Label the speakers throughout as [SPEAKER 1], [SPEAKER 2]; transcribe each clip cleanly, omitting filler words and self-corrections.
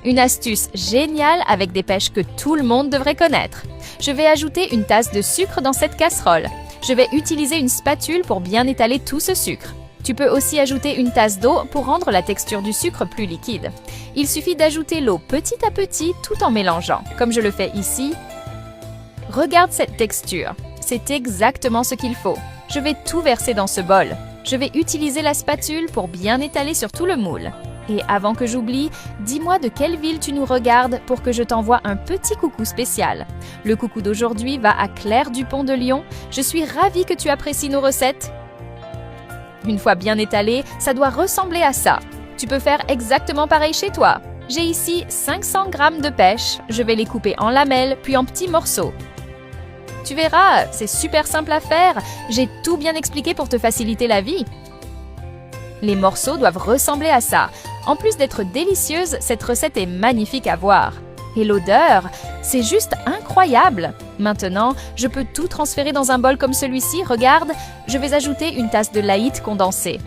[SPEAKER 1] Une astuce géniale avec des pêches que tout le monde devrait connaître. Je vais ajouter une tasse de sucre dans cette casserole. Je vais utiliser une spatule pour bien étaler tout ce sucre. Tu peux aussi ajouter une tasse d'eau pour rendre la texture du sucre plus liquide. Il suffit d'ajouter l'eau petit à petit tout en mélangeant, comme je le fais ici. Regarde cette texture. C'est exactement ce qu'il faut. Je vais tout verser dans ce bol. Je vais utiliser la spatule pour bien étaler sur tout le moule. Et avant que j'oublie, dis-moi de quelle ville tu nous regardes pour que je t'envoie un petit coucou spécial. Le coucou d'aujourd'hui va à Claire Dupont de Lyon. Je suis ravie que tu apprécies nos recettes. Une fois bien étalé, ça doit ressembler à ça. Tu peux faire exactement pareil chez toi. J'ai ici 500 g de pêche. Je vais les couper en lamelles puis en petits morceaux. Tu verras, c'est super simple à faire. J'ai tout bien expliqué pour te faciliter la vie. Les morceaux doivent ressembler à ça. En plus d'être délicieuse, cette recette est magnifique à voir. Et l'odeur, c'est juste incroyable. Maintenant, je peux tout transférer dans un bol comme celui-ci. Regarde, je vais ajouter une tasse de lahit condensé.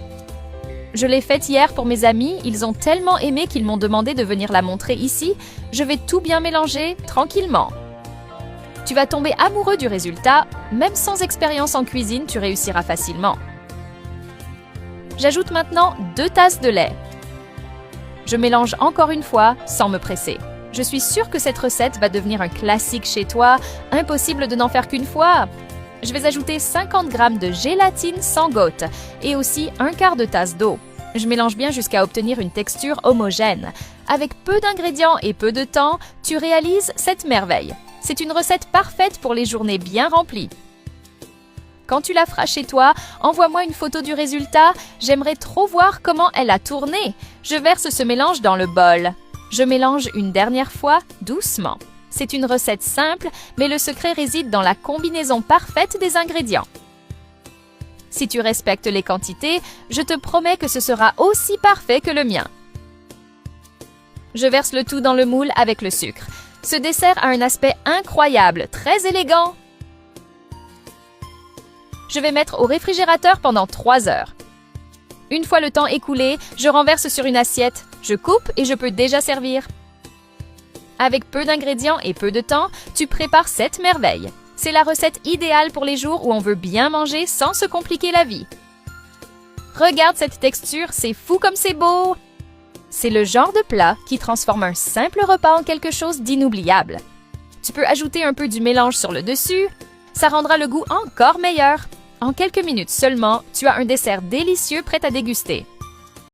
[SPEAKER 1] Je l'ai faite hier pour mes amis. Ils ont tellement aimé qu'ils m'ont demandé de venir la montrer ici. Je vais tout bien mélanger, tranquillement. Tu vas tomber amoureux du résultat. Même sans expérience en cuisine, tu réussiras facilement. J'ajoute maintenant 2 tasses de lait. Je mélange encore une fois sans me presser. Je suis sûre que cette recette va devenir un classique chez toi. Impossible de n'en faire qu'une fois. Je vais ajouter 50 g de gélatine sans gouttes et aussi 1/4 de tasse d'eau. Je mélange bien jusqu'à obtenir une texture homogène. Avec peu d'ingrédients et peu de temps, tu réalises cette merveille. C'est une recette parfaite pour les journées bien remplies. Quand tu la feras chez toi, envoie-moi une photo du résultat. J'aimerais trop voir comment elle a tourné. Je verse ce mélange dans le bol. Je mélange une dernière fois, doucement. C'est une recette simple, mais le secret réside dans la combinaison parfaite des ingrédients. Si tu respectes les quantités, je te promets que ce sera aussi parfait que le mien. Je verse le tout dans le moule avec le sucre. Ce dessert a un aspect incroyable, très élégant. Je vais mettre au réfrigérateur pendant 3 heures. Une fois le temps écoulé, je renverse sur une assiette, je coupe et je peux déjà servir. Avec peu d'ingrédients et peu de temps, tu prépares cette merveille. C'est la recette idéale pour les jours où on veut bien manger sans se compliquer la vie. Regarde cette texture, c'est fou comme c'est beau! C'est le genre de plat qui transforme un simple repas en quelque chose d'inoubliable. Tu peux ajouter un peu du mélange sur le dessus, ça rendra le goût encore meilleur. En quelques minutes seulement, tu as un dessert délicieux prêt à déguster.